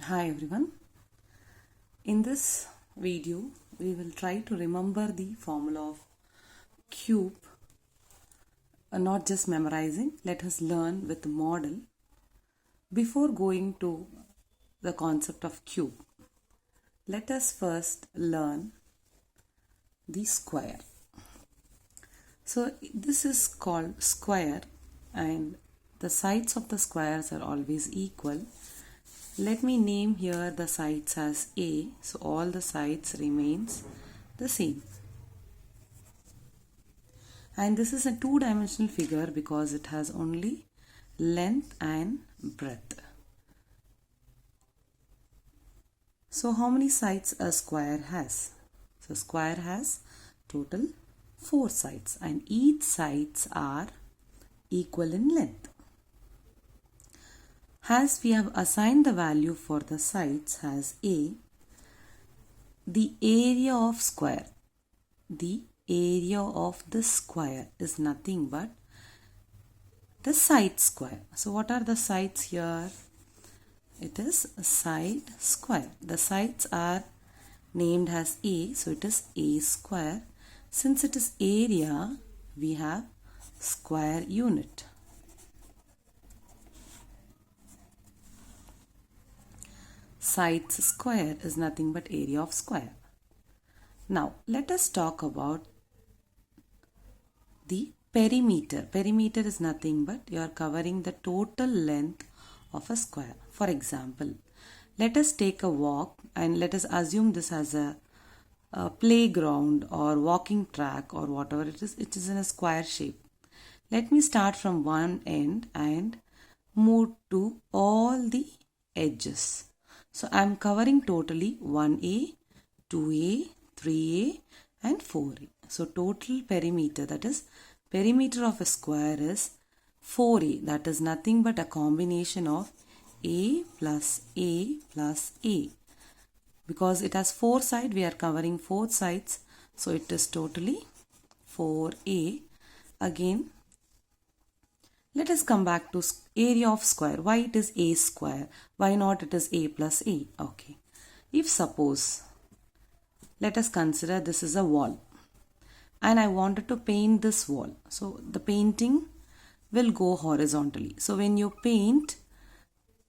Hi everyone. In this video, we will try to remember the formula of cube, not just memorizing. Let us learn with the model. Before going to the concept of cube, let us first learn the square. So this is called square and the sides of the squares are always equal. Let me name here the sides as A, so all the sides remains the same. And this is a two-dimensional figure because it has only length and breadth. So how many sides a square has? So square has total 4 sides and each sides are equal in length. As we have assigned the value for the sides as A, the area of square, the area of the square is nothing but the side square. So what are the sides here? It is a side square. The sides are named as A, so it is A square. Since it is area, we have square unit. Sides square is nothing but area of square. Now let us talk about the perimeter. Perimeter is nothing but you are covering the total length of a square. For example, let us take a walk and let us assume this as a playground or walking track or whatever it is in a square shape. Let me start from one end and move to all the edges. So I am covering totally 1A, 2A, 3A and 4A. So total perimeter, that is perimeter of a square is 4A. That is nothing but a combination of A plus A plus A. Because it has 4 sides, we are covering 4 sides. So it is totally 4A. Again, let us come back to area of square. Why it is A square? Why not it is A plus A? Okay. If suppose, let us consider this is a wall and I wanted to paint this wall. So the painting will go horizontally. So when you paint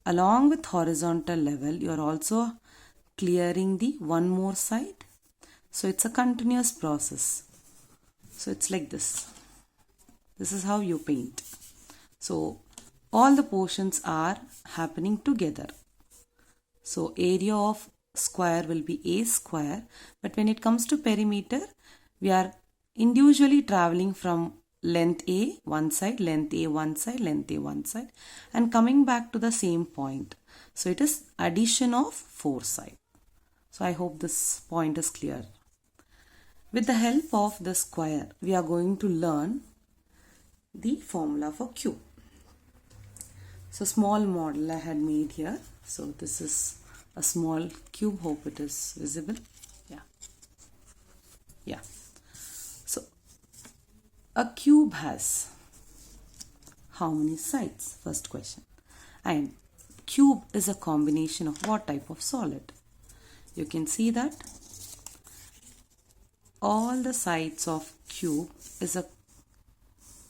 along with horizontal level, you are also clearing the one more side. So it's a continuous process. So it's like this. This is how you paint. So all the portions are happening together. So area of square will be A square, but when it comes to perimeter, we are individually traveling from length A one side, length A one side, length A one side and coming back to the same point. So it is addition of 4 sides. So I hope this point is clear. With the help of the square, we are going to learn the formula for cube. So small model I had made here. So this is a small cube. Hope it is visible. Yeah. So a cube has how many sides? First question. And cube is a combination of what type of solid? You can see that all the sides of cube is a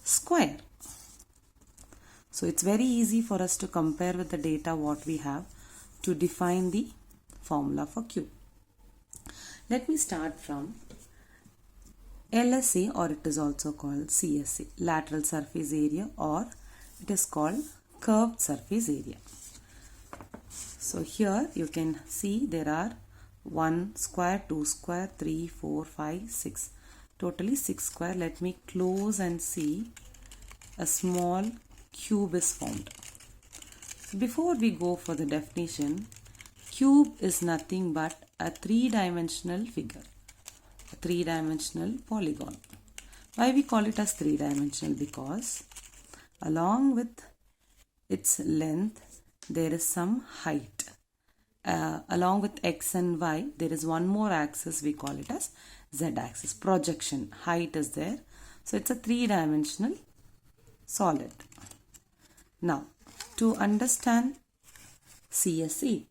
square. So it's very easy for us to compare with the data what we have to define the formula for cube. Let me start from LSA, or it is also called CSA, lateral surface area, or it is called curved surface area. So here you can see there are 1 square, 2 square, 3, 4, 5, 6. Totally 6 square. Let me close and see a small cube is formed. So before we go for the definition, cube is nothing but a 3-dimensional figure, a 3-dimensional polygon. Why we call it as 3-dimensional? Because along with its length, there is some height. Along with x and y, there is one more axis, we call it as z-axis, projection, height is there. So it's a 3-dimensional solid. Now, to understand CSA,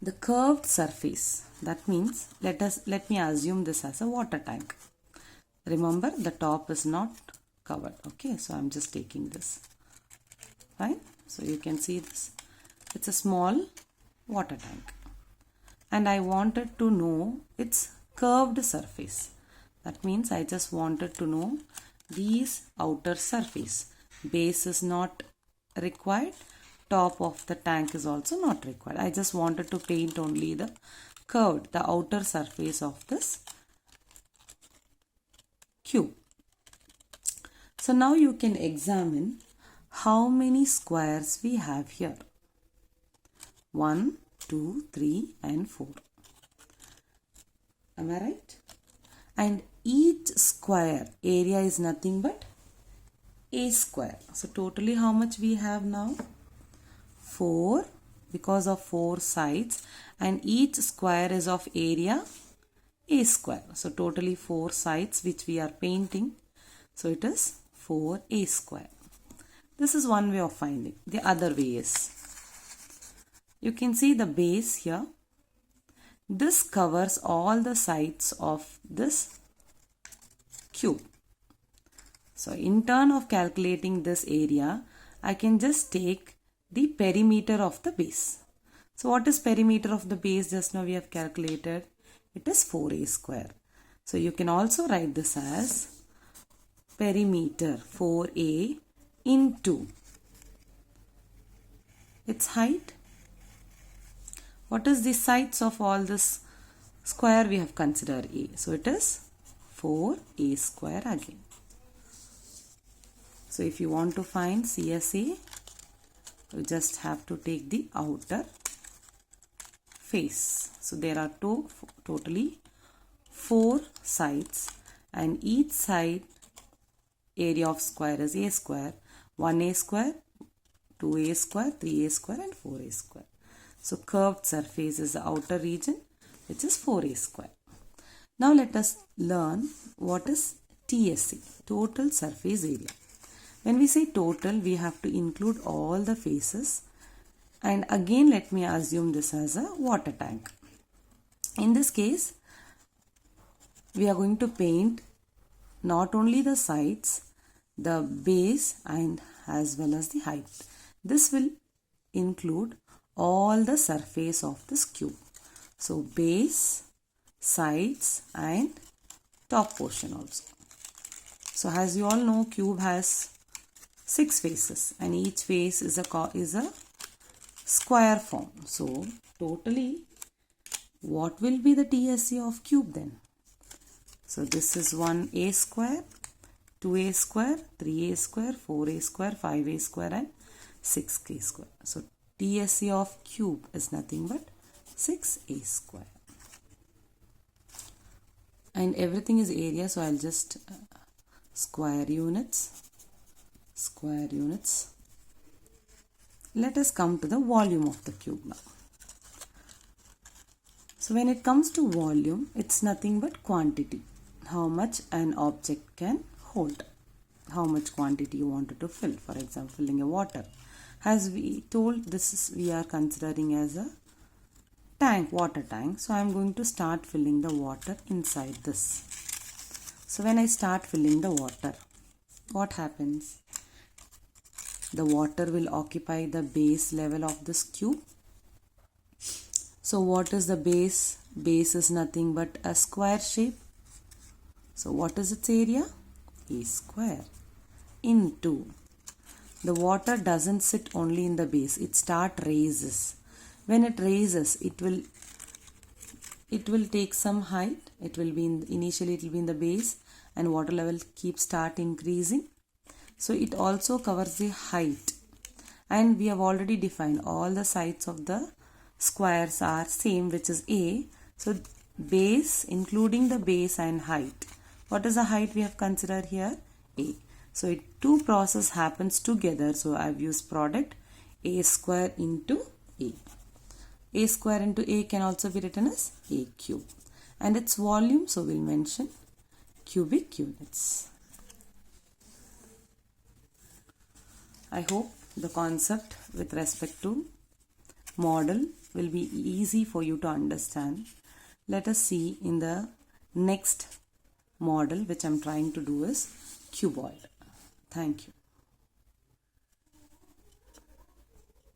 the curved surface. That means let me assume this as a water tank. Remember, the top is not covered. Okay, so I'm just taking this. Fine. So you can see this. It's a small water tank. And I wanted to know its curved surface. That means I just wanted to know these outer surface. Base is not required. Top of the tank is also not required. I just wanted to paint only the curved, the outer surface of this cube. So now you can examine how many squares we have here. 1, 2, 3 and 4. Am I right? And each square area is nothing but a square. So totally how much we have now? 4, because of 4 sides, and each square is of area a square. So totally 4 sides which we are painting. So it is 4a square. This is one way of finding. The other way is, you can see the base here. This covers all the sides of this cube. So in turn of calculating this area, I can just take the perimeter of the base. So what is perimeter of the base? Just now we have calculated. It is 4a square. So you can also write this as perimeter 4a into its height. What is the sides of all this square? We have considered a. So it is 4a square again. So if you want to find CSA, you just have to take the outer face. So there are totally 4 sides, and each side area of square is a square. 1a square, 2a square, 3a square and 4a square. So curved surface is the outer region, which is 4a square. Now let us learn what is TSA, total surface area. When we say total, we have to include all the faces. And again, let me assume this as a water tank. In this case, we are going to paint not only the sides, the base and as well as the height. This will include all the surface of this cube. So base, sides and top portion also. So as you all know, cube has 6 faces and each face is a square form. So totally what will be the TSA of cube then? So this is 1a square, 2a square, 3a square, 4a square, 5a square and 6k square. So TSA of cube is nothing but 6a square. And everything is area, so I'll just square units. Let us come to the volume of the cube now. So when it comes to volume, it's nothing but quantity. How much an object can hold. How much quantity you wanted to fill. For example, filling a water. As we told, we are considering as a tank, water tank. So I am going to start filling the water inside this. So when I start filling the water, what happens? The water will occupy the base level of this cube. So what is the base? Base is nothing but a square shape. So what is its area? A square into. The water doesn't sit only in the base. It raises. When it raises, it will take some height. Initially it will be in the base and water level start increasing. So it also covers the height. And we have already defined all the sides of the squares are same, which is A. So base, including the base and height. What is the height we have considered here? A. So two process happens together. So I have used product A square into A. A square into A can also be written as A cube. And its volume, so we'll mention cubic units. I hope the concept with respect to model will be easy for you to understand. Let us see in the next model which I'm trying to do is cuboid. Thank you.